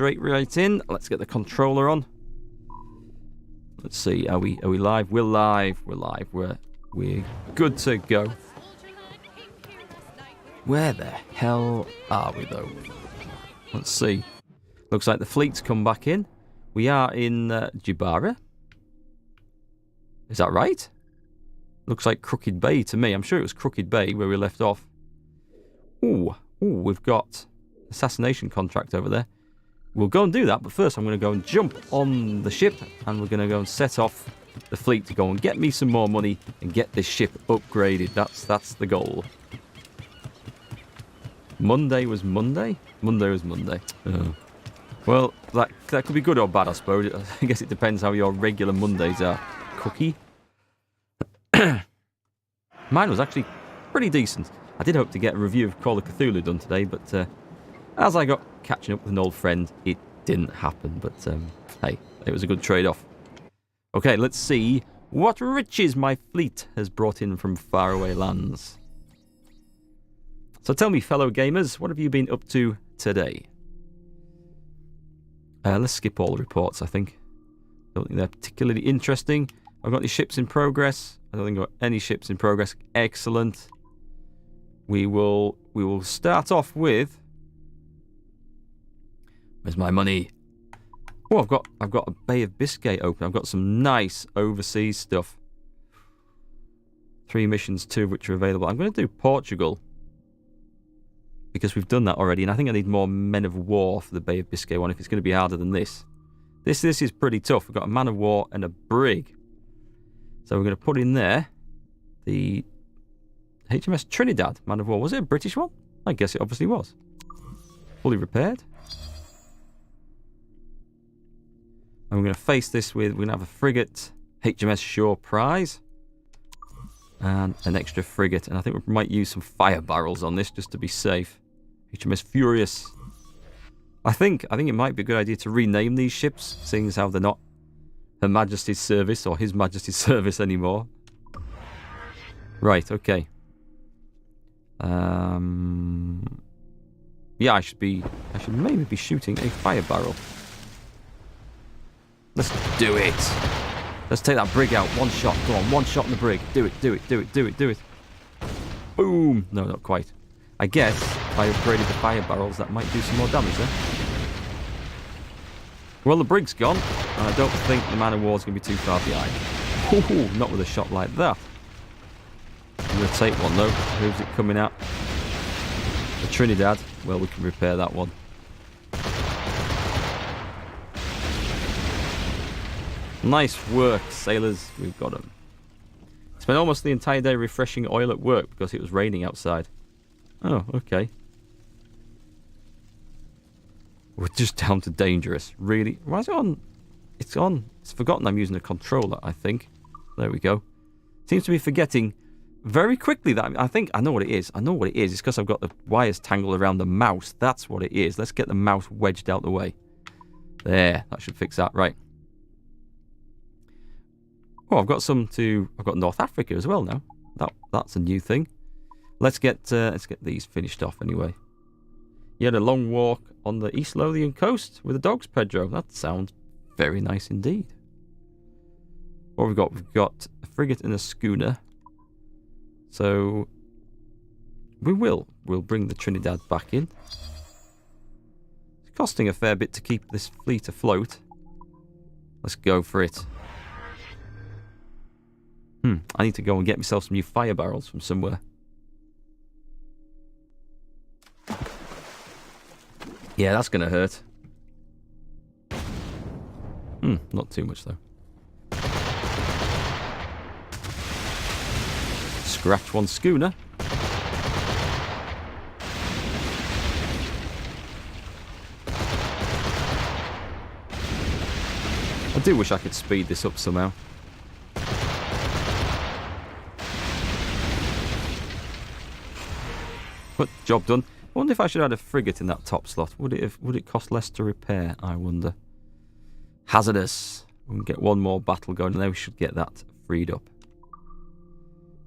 straight right in. Let's get the controller on. Let's see. Are we live? We're live. We're live. We're good to go. Where the hell are we though? Let's see. Looks like the fleet's come back in. We are in Jibara. Is that right? Looks like Crooked Bay to me. I'm sure it was Crooked Bay where we left off. Ooh, we've got assassination contract over there. We'll go and do that, but first I'm going to go and jump on the ship and we're going to go and set off the fleet to go and get me some more money and get this ship upgraded. That's the goal. Monday was Monday? Monday was Monday. Oh. Well, that could be good or bad, I suppose. I guess it depends how your regular Mondays are. Cookie? Mine was actually pretty decent. I did hope to get a review of Call of Cthulhu done today, but as I got catching up with an old friend, it didn't happen. But hey, it was a good trade-off. Okay, let's see what riches my fleet has brought in from faraway lands. So tell me, fellow gamers, what have you been up to today? Let's skip all the reports, I think. Don't think they're particularly interesting. I've got any ships in progress. I don't think I've got any ships in progress. Excellent. We will start off with... Where's my money? Oh, I've got a Bay of Biscay open. I've got some nice overseas stuff. 3 missions, 2 of which are available. I'm going to do Portugal, because we've done that already, and I think I need more men of war for the Bay of Biscay one if it's going to be harder than this. This is pretty tough. We've got a man of war and a brig. So we're going to put in there the HMS Trinidad man of war. Was it a British one? I guess it obviously was. Fully repaired. And we're going to face this with, we're going to have a frigate, HMS Shore Prize, and an extra frigate. And I think we might use some fire barrels on this just to be safe. HMS Furious. I think it might be a good idea to rename these ships, seeing as how they're not Her Majesty's Service or His Majesty's Service anymore. Right, okay. Yeah, I should maybe be shooting a fire barrel. Let's do it. Let's take that brig out. One shot. Come on, one shot in the brig. Do it, do it, do it, do it, do it. Boom. No, not quite. I guess if I upgraded the fire barrels, that might do some more damage there. Well, the brig's gone, and I don't think the man of war is going to be too far behind. Ooh, not with a shot like that. I'm going to take one, though. Who's it coming at? The Trinidad. Well, we can repair that one. Nice work, sailors. We've got them. Spent almost the entire day refreshing oil at work because it was raining outside. Oh, okay. We're just down to dangerous. Really? Why is it on? It's on. It's forgotten I'm using a controller, I think. There we go. Seems to be forgetting very quickly that I think I know what it is. I know what it is. It's because I've got the wires tangled around the mouse. That's what it is. Let's get the mouse wedged out the way. There. That should fix that. Right. Oh, I've got North Africa as well now. That's a new thing. Let's get these finished off anyway. You had a long walk on the East Lothian coast with the dogs, Pedro. That sounds very nice indeed. What have we got? We've got a frigate and a schooner. So we'll bring the Trinidad back in. It's costing a fair bit to keep this fleet afloat. Let's go for it. I need to go and get myself some new fire barrels from somewhere. Yeah, that's going to hurt. Not too much, though. Scratch one schooner. I do wish I could speed this up somehow. But job done. I wonder if I should add a frigate in that top slot. Would it cost less to repair, I wonder? Hazardous. We can get one more battle going and then we should get that freed up.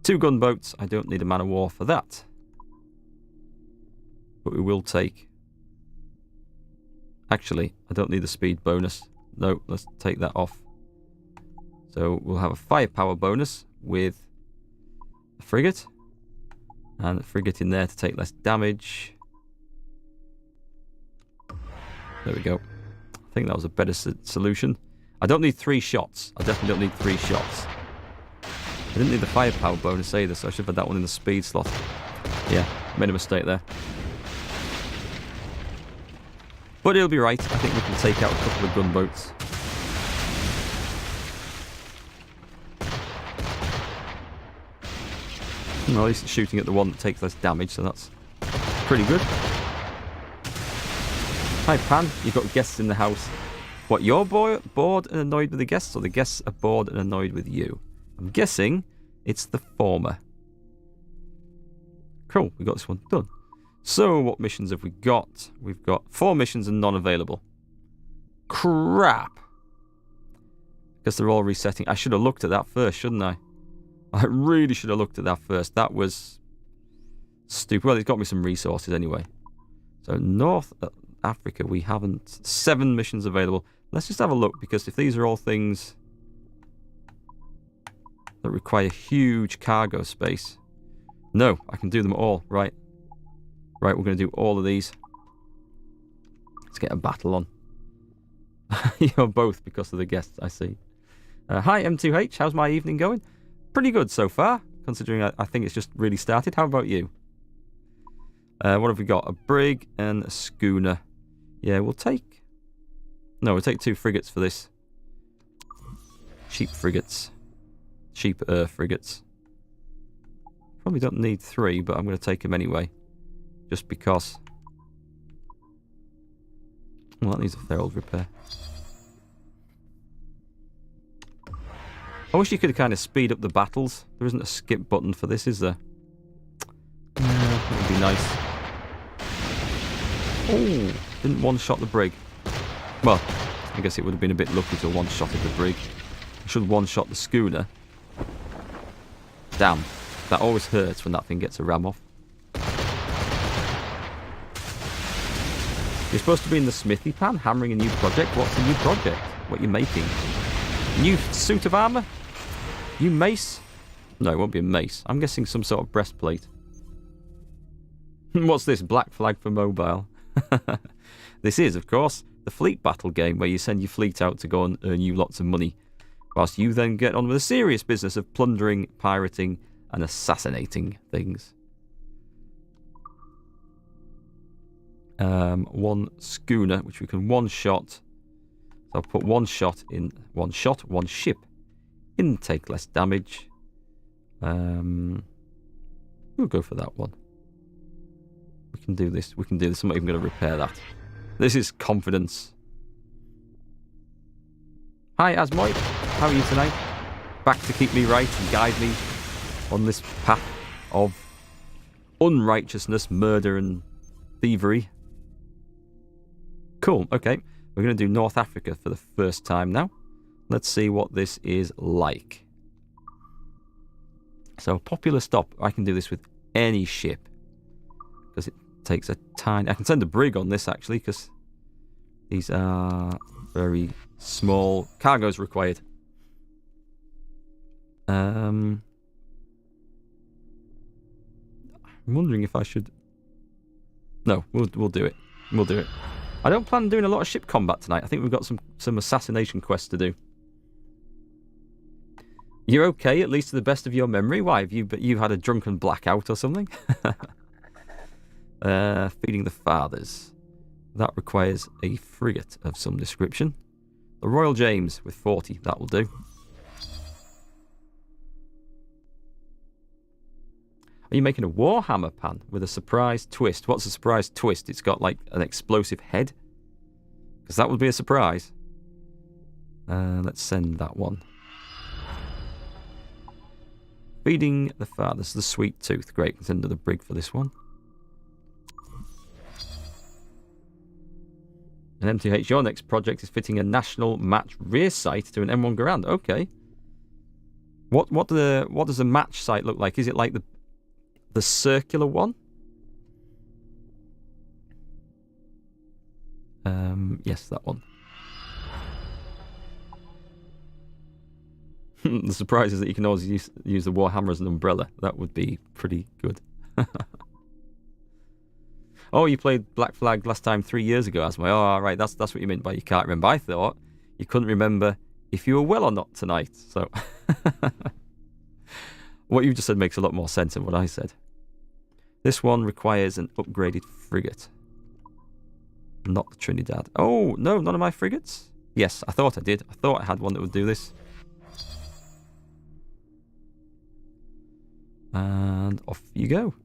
2 gunboats. I don't need a man of war for that. But we will take Actually, I don't need the speed bonus. No, let's take that off. So we'll have a firepower bonus with a frigate. And a frigate in there to take less damage. There we go. I think that was a better solution. I don't need 3 shots. I definitely don't need 3 shots. I didn't need the firepower bonus either, so I should have had that one in the speed slot. Yeah, made a mistake there. But it'll be right. I think we can take out a couple of gunboats. Well, at least it's shooting at the one that takes less damage, so that's pretty good. Hi, Pan. You've got guests in the house. What, you're bored and annoyed with the guests, or the guests are bored and annoyed with you? I'm guessing it's the former. Cool, we got this one done. So, what missions have we got? We've got 4 missions and none available. Crap! Guess they're all resetting. I should have looked at that first, shouldn't I? I really should have looked at that first. That was stupid. Well, it's got me some resources anyway. So, North Africa, we haven't... 7 missions available. Let's just have a look, because if these are all things that require huge cargo space... No, I can do them all. Right. Right, we're going to do all of these. Let's get a battle on. You're both because of the guests, I see. Hi, M2H. How's my evening going? Pretty good so far, considering I think it's just really started. How about you? What have we got? A brig and a schooner. Yeah, we'll take... No, we'll take 2 frigates for this. Cheap frigates. Cheap frigates. Probably don't need 3, but I'm going to take them anyway. Just because. Well, that needs a fair old repair. I wish you could kind of speed up the battles. There isn't a skip button for this, is there? That would be nice. Oh, didn't one-shot the brig. Well, I guess it would have been a bit lucky to one-shot the brig. I should one-shot the schooner. Damn. That always hurts when that thing gets a ram off. You're supposed to be in the smithy, Pan, hammering a new project. What's the new project? What are you making? New suit of armour? New mace? No, it won't be a mace. I'm guessing some sort of breastplate. What's this? Black flag for mobile. This is, of course, the fleet battle game where you send your fleet out to go and earn you lots of money, whilst you then get on with the serious business of plundering, pirating, and assassinating things. 1 schooner, which we can one-shot. So I'll put 1 shot in... 1 shot, 1 ship. In, take less damage. We'll go for that one. We can do this. We can do this. I'm not even going to repair that. This is confidence. Hi, Asmoy. How are you tonight? Back to keep me right and guide me on this path of unrighteousness, murder, and thievery. Cool. Okay. We're going to do North Africa for the first time now. Let's see what this is like. So, popular stop. I can do this with any ship. Because it takes a tiny... I can send a brig on this, actually, because these are very small. Cargo's required. I'm wondering if I should... No, we'll do it. We'll do it. I don't plan on doing a lot of ship combat tonight. I think we've got some assassination quests to do. You're okay, at least to the best of your memory? Why, have you had a drunken blackout or something? Feeding the fathers. That requires a frigate of some description. The Royal James with 40, that will do. Are you making a Warhammer, Pan, with a surprise twist? What's a surprise twist? It's got, like, an explosive head? Because that would be a surprise. Let's send that one. Feeding the fathers, the sweet tooth. Great, can send another brig for this one. And MTH, your next project is fitting a national match rear sight to an M1 Garand. Okay. What does the match sight look like? Is it like the circular one? Yes, that one. The surprise is that you can always use the Warhammer as an umbrella. That would be pretty good. Oh, you played Black Flag last time 3 years ago, Asmo. Oh, right, that's what you meant by you can't remember. I thought you couldn't remember if you were well or not tonight. So, what you just said makes a lot more sense than what I said. This one requires an upgraded frigate. Not the Trinidad. Oh, no, none of my frigates? Yes, I thought I did. I thought I had one that would do this. And off you go.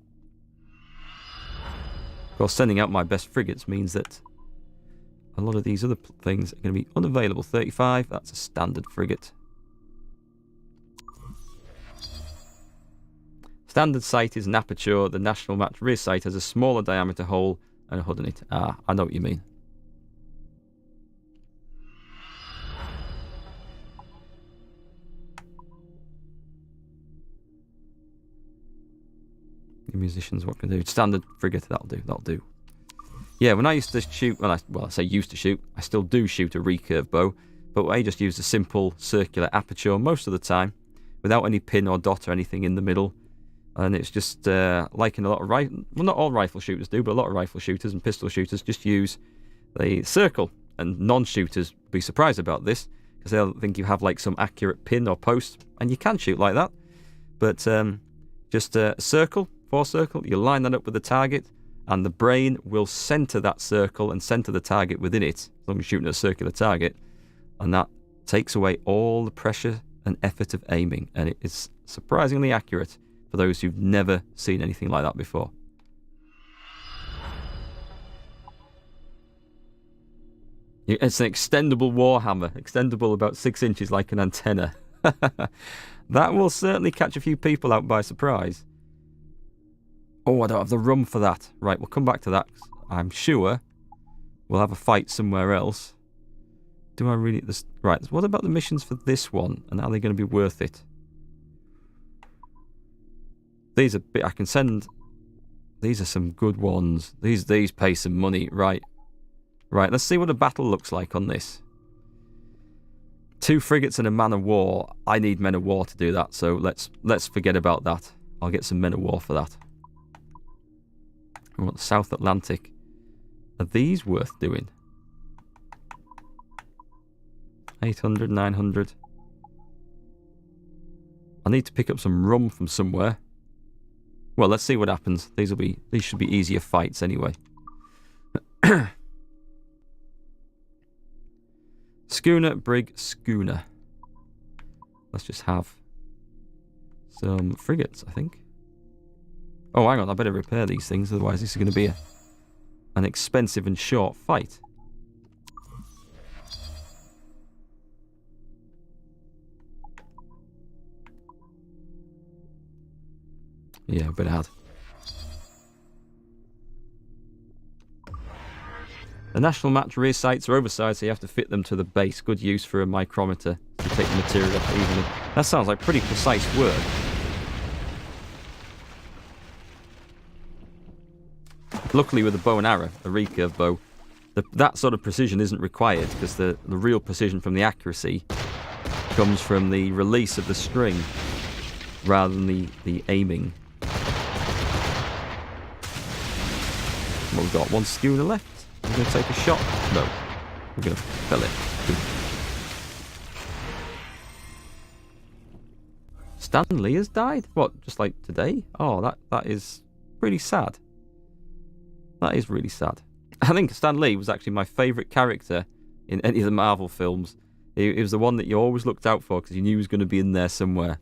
Of course, sending out my best frigates means that a lot of these other things are going to be unavailable. 35, that's a standard frigate. Standard sight is an aperture. The national match rear sight has a smaller diameter hole and a hood in it. Ah, I know what you mean. Musicians, what can I do? Standard frigate, that'll do. Yeah, when I used to shoot, I say used to shoot, I still do shoot a recurve bow, but I just use a simple circular aperture most of the time, without any pin or dot or anything in the middle, and it's just like in a lot of not all rifle shooters do, but a lot of rifle shooters and pistol shooters just use the circle, and non-shooters will be surprised about this, because they'll think you have like some accurate pin or post, and you can shoot like that, but just a circle, 4 circle, you line that up with the target, and the brain will center that circle and center the target within it, as long as you're shooting a circular target, and that takes away all the pressure and effort of aiming, and it is surprisingly accurate for those who've never seen anything like that before. It's an extendable Warhammer, extendable about 6 inches like an antenna. That will certainly catch a few people out by surprise. Oh, I don't have the rum for that. Right, we'll come back to that. I'm sure we'll have a fight somewhere else. Do I really... Right, what about the missions for this one? And are they going to be worth it? These are... I can send... These are some good ones. These pay some money. Right. Right, let's see what a battle looks like on this. 2 frigates and a man of war. I need men of war to do that, so let's forget about that. I'll get some men of war for that. We want the South Atlantic. Are these worth doing? 800, 900. I need to pick up some rum from somewhere. Well, let's see what happens. These should be easier fights anyway. Schooner, brig, schooner. Let's just have some frigates, I think. Oh, hang on, I better repair these things, otherwise this is going to be an expensive and short fight. Yeah, I better add. The national match rear sights are oversized, so you have to fit them to the base. Good use for a micrometer to take the material off evenly. That sounds like pretty precise work. Luckily with a bow and arrow, a recurve bow, that sort of precision isn't required, because the real precision from the accuracy comes from the release of the string rather than the aiming. What we've got? 1 schooner left. I'm going to take a shot. No. We're going to fill it. Stanley has died? What, just like today? Oh, that is pretty sad. That is really sad. I think Stan Lee was actually my favourite character in any of the Marvel films. He was the one that you always looked out for because you knew he was going to be in there somewhere.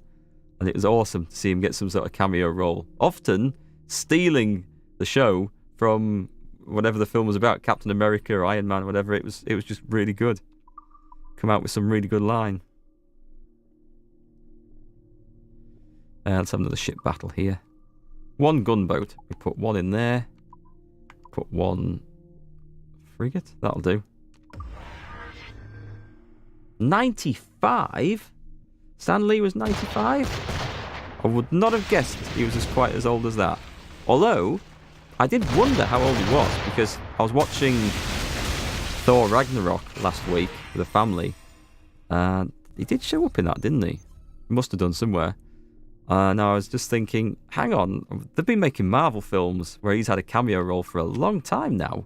And it was awesome to see him get some sort of cameo role. Often stealing the show from whatever the film was about, Captain America or Iron Man or whatever. It was just really good. Come out with some really good line. Let's have another ship battle here. 1 gunboat. We put 1 in there. Put 1 frigate. That'll do. 95? Stan Lee was 95? I would not have guessed he was quite as old as that. Although, I did wonder how old he was, because I was watching Thor Ragnarok last week with a family. And he did show up in that, didn't he? He must have done somewhere. Now, I was just thinking, hang on, they've been making Marvel films where he's had a cameo role for a long time now.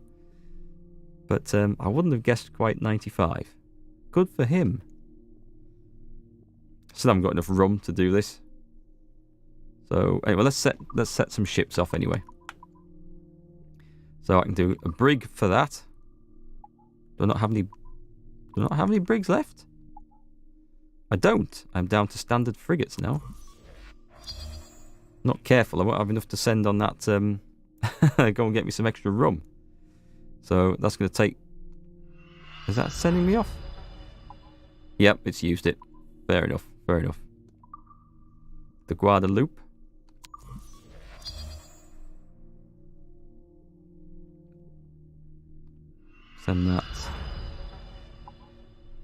But I wouldn't have guessed quite 95. Good for him. Still haven't got enough rum to do this. So, anyway, let's set some ships off anyway. So I can do a brig for that. Do I not have any brigs left? I don't. I'm down to standard frigates now. Not careful, I won't have enough to send on that, go and get me some extra rum. So that's going to take... Is that sending me off? Yep, it's used it. Fair enough, fair enough. The Guadalupe. Send that.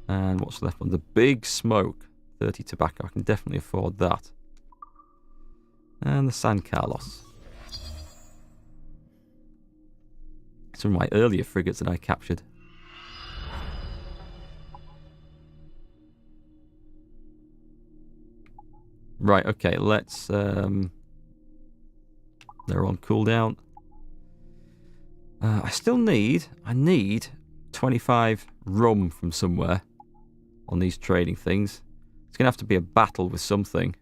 And what's left on the Big Smoke? 30 tobacco, I can definitely afford that. And the San Carlos. Some of my earlier frigates that I captured. Right, okay, let's... They're on cooldown. I need 25 rum from somewhere on these trading things. It's going to have to be a battle with something.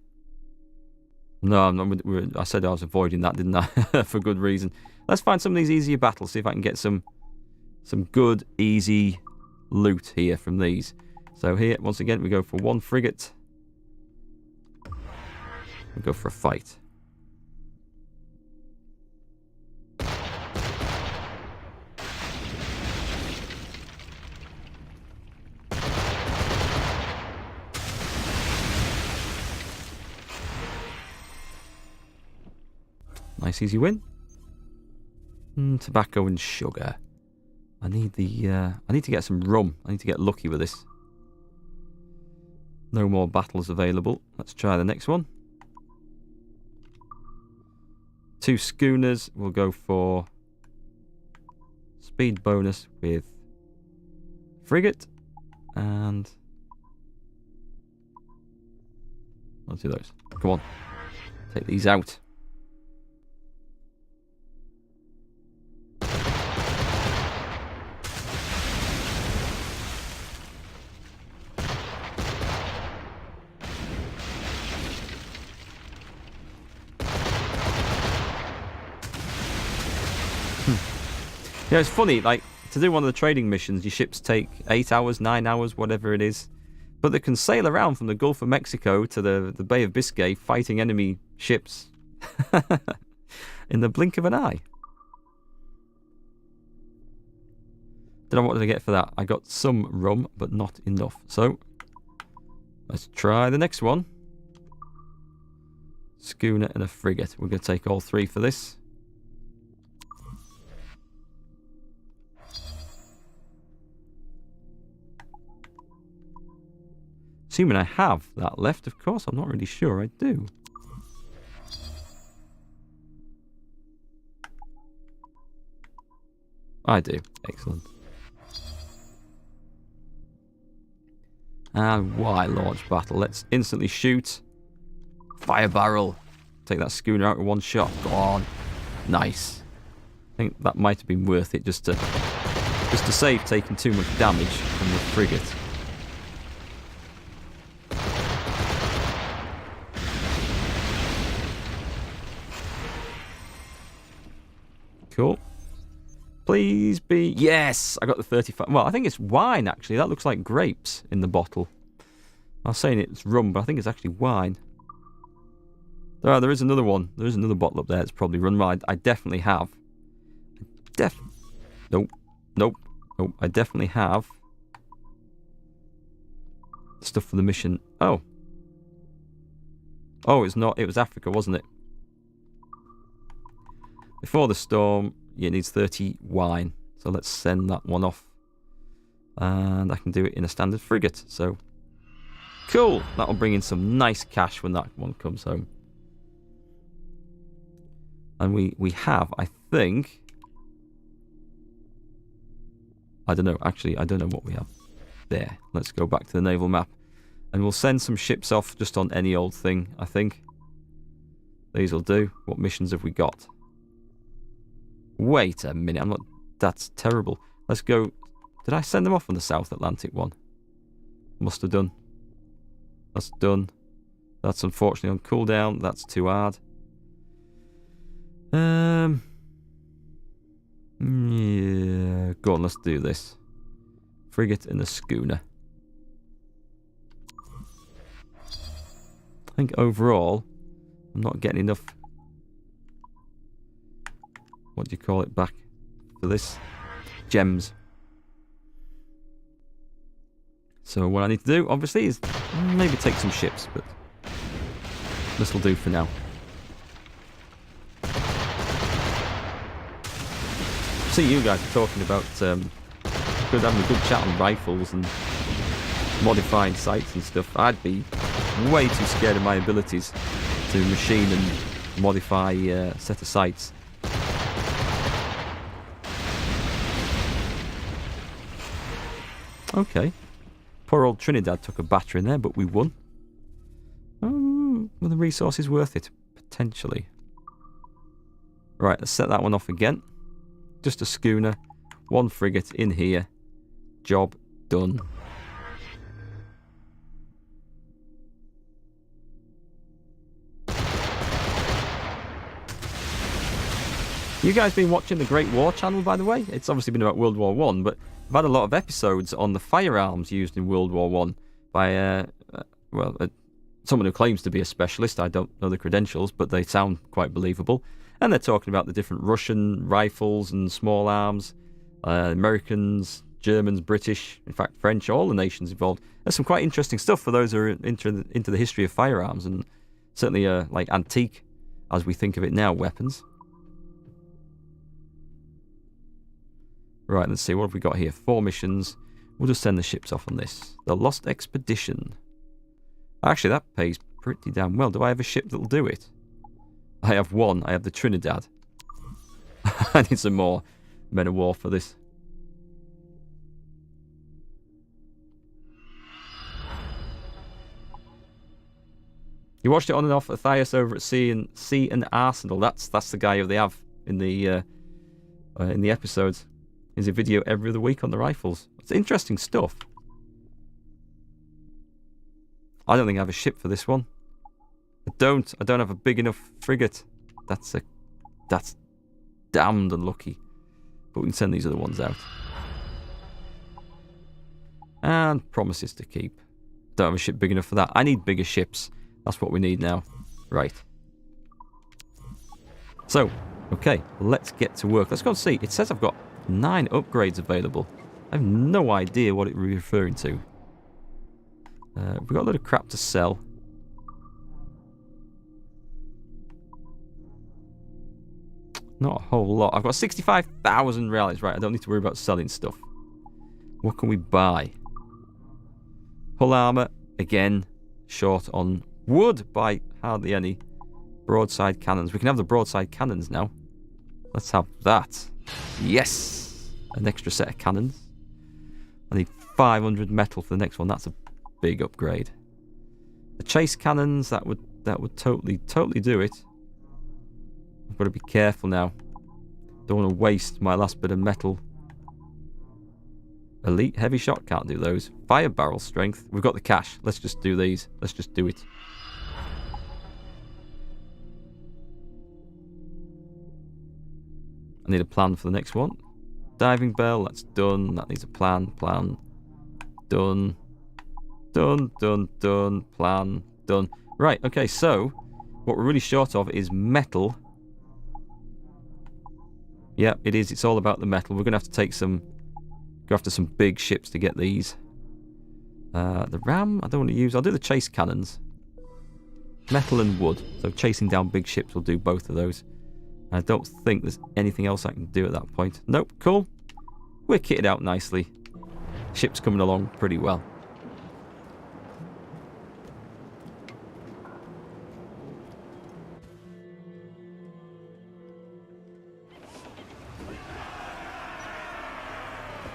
No, I said I was avoiding that, didn't I? For good reason. Let's find some of these easier battles, see if I can get some good, easy loot here from these. So here, once again, we go for one frigate. We go for a fight. Nice easy win. Tobacco and sugar. I need to get some rum. I need to get lucky with this. No more battles available. Let's try the next one. 2 schooners. We'll go for speed bonus with frigate. And let's do those. Come on. Take these out. Yeah, it's funny, like, to do one of the trading missions, your ships take 8 hours, 9 hours, whatever it is. But they can sail around from the Gulf of Mexico to the Bay of Biscay, fighting enemy ships in the blink of an eye. Don't know what did I get for that. I got some rum, but not enough. So, let's try the next one. Schooner and a frigate. We're going to take all 3 for this. Assuming I have that left, of course. I'm not really sure I do. I do. Excellent. And why launch battle? Let's instantly shoot. Fire barrel. Take that schooner out with one shot. Go on. Nice. I think that might have been worth it just to save taking too much damage from the frigate. Cool. Please be... Yes! I got the 35... Well, I think it's wine, actually. That looks like grapes in the bottle. I was saying it's rum, but I think it's actually wine. There is another one. There is another bottle up there. It's probably rum. I definitely have. Nope. Nope. Nope. I definitely have stuff for the mission. Oh. Oh, it's not. It was Africa, wasn't it? Before the storm, it needs 30 wine. So let's send that one off. And I can do it in a standard frigate. So, cool. That'll bring in some nice cash when that one comes home. And we have, I think... I don't know. Actually, I don't know what we have there. Let's go back to the naval map. And we'll send some ships off just on any old thing, I think. These will do. What missions have we got? Wait a minute. I'm not... That's terrible. Let's go... Did I send them off on the South Atlantic one? Must have done. That's done. That's unfortunately on cooldown. That's too hard. Yeah. Go on, let's do this. Frigate and a schooner. I think overall, I'm not getting enough... What do you call it back for this? Gems. So what I need to do, obviously, is maybe take some ships, but this will do for now. See, you guys are talking about having a good chat on rifles and modifying sights and stuff. I'd be way too scared of my abilities to machine and modify a set of sights. Okay. Poor old Trinidad took a batter in there, but we won. Were the resources worth it? Potentially. Right, let's set that one off again. Just a schooner. One frigate in here. Job done. You guys been watching the Great War channel, by the way? It's obviously been about World War One, but I've had a lot of episodes on the firearms used in World War One by, someone who claims to be a specialist. I don't know the credentials, but they sound quite believable. And they're talking about the different Russian rifles and small arms, Americans, Germans, British, in fact French, all the nations involved. There's some quite interesting stuff for those who are into the history of firearms, and certainly like antique, as we think of it now, weapons. Right, let's see, what have we got here? 4 missions. We'll just send the ships off on this. The Lost Expedition. Actually, that pays pretty damn well. Do I have a ship that'll do it? I have one. I have the Trinidad. I need some more men of war for this. You watched it on and off at Thias over at Sea and Arsenal. That's the guy who they have in the episodes. There's a video every other week on the rifles. It's interesting stuff. I don't think I have a ship for this one. I don't have a big enough frigate. That's damned unlucky. But we can send these other ones out. And promises to keep. Don't have a ship big enough for that. I need bigger ships. That's what we need now. Right. So, okay, let's get to work. Let's go and see. It says I've got 9 upgrades available. I have no idea what it was referring to. We've got a lot of crap to sell. Not a whole lot. I've got 65,000 rallies. Right, I don't need to worry about selling stuff. What can we buy? Hull armor. Again, short on wood by hardly any. Broadside cannons. We can have the broadside cannons now. Let's have that. Yes! An extra set of cannons. I need 500 metal for the next one. That's a big upgrade. The chase cannons, that would totally do it. I've got to be careful now. Don't want to waste my last bit of metal. Elite heavy shot, can't do those. Fire barrel strength. We've got the cash. Let's just do these. Let's just do it. I need a plan for the next one. Diving bell, that's done. That needs a plan. Done. Plan. Done. Right, okay, so what we're really short of is metal. Yeah, it is. It's all about the metal. We're going to have to take go after some big ships to get these. The ram, I don't want to use. I'll do the chase cannons. Metal and wood. So chasing down big ships will do both of those. I don't think there's anything else I can do at that point. Nope, cool. We're kitted out nicely. Ship's coming along pretty well.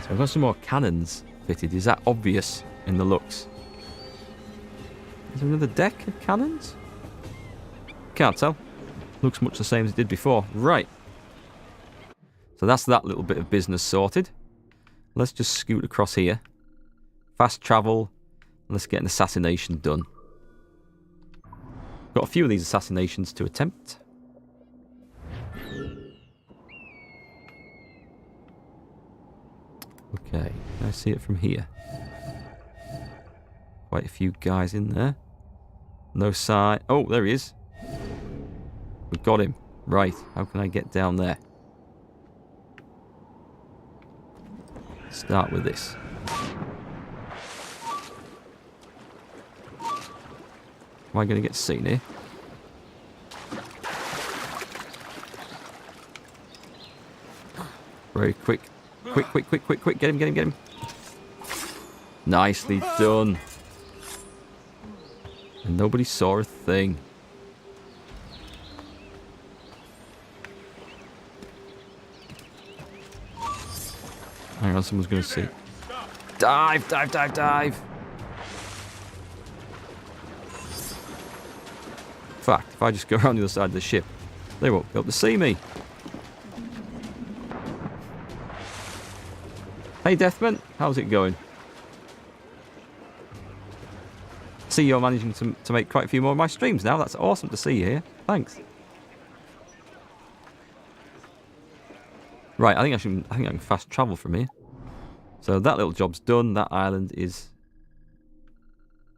I've got some more cannons fitted. Is that obvious in the looks? Is there another deck of cannons? Can't tell. Looks much the same as it did before. Right. So that's that little bit of business sorted. Let's just scoot across here. Fast travel. Let's get an assassination done. Got a few of these assassinations to attempt. Okay, can I see it from here? Quite a few guys in there. No sign. Oh, there he is. We've got him. Right, how can I get down there? Start with this. Am I going to get seen here? Very quick. Quick. Get him. Nicely done. And nobody saw a thing. Hang on, someone's going to see. Dive! In fact, if I just go around the other side of the ship, they won't be able to see me. Hey, Deathman, how's it going? See, you're managing to make quite a few more of my streams now. That's awesome to see you here. Thanks. Right, I think I can fast travel from here. So that little job's done. That island is...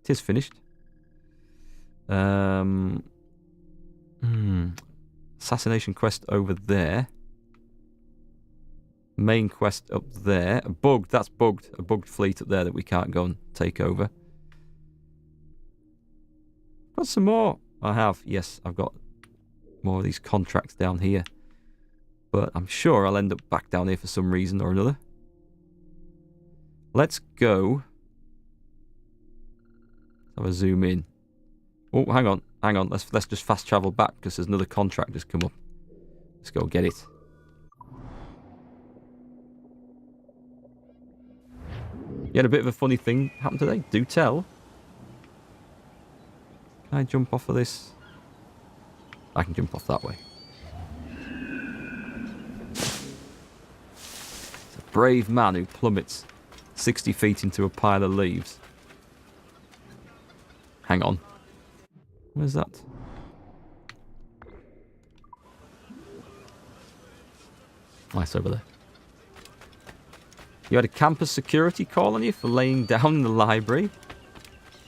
It is finished. Assassination quest over there. Main quest up there. Bugged. That's bugged. A bugged fleet up there that we can't go and take over. Got some more. I have. Yes, I've got more of these contracts down here. But I'm sure I'll end up back down here for some reason or another. Let's go. Have a zoom in. Oh, hang on. Let's just fast travel back because there's another contract that's come up. Let's go get it. You had a bit of a funny thing happen today. Do tell. Can I jump off of this? I can jump off that way. It's a brave man who plummets 60 feet into a pile of leaves. Hang on. Where's that? Nice over there. You had a campus security call on you for laying down in the library?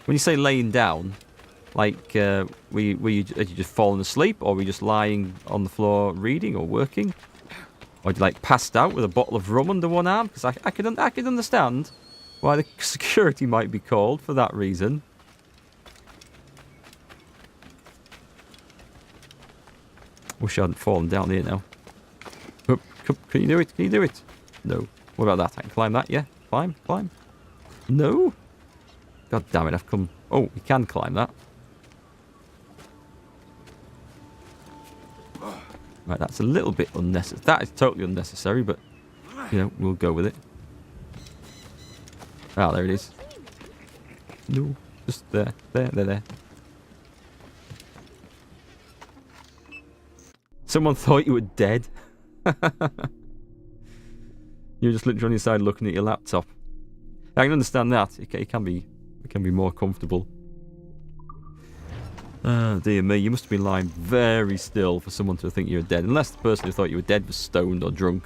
When you say laying down, like, had you just fallen asleep, or were you just lying on the floor reading or working? Or you like passed out with a bottle of rum under one arm? Because I could understand why the security might be called for that reason. Wish I hadn't fallen down here now. Can you do it? Can you do it? No. What about that? I can climb that, yeah? Climb? No? God damn it, I've come... Oh, you can climb that. Right, that's a little bit unnecessary. That is totally unnecessary, but, you know, we'll go with it. Ah, there it is. No, just there. There. Someone thought you were dead. You're just literally on your side looking at your laptop. I can understand that. It can be more comfortable. Oh, dear me. You must have been lying very still for someone to think you were dead. Unless the person who thought you were dead was stoned or drunk.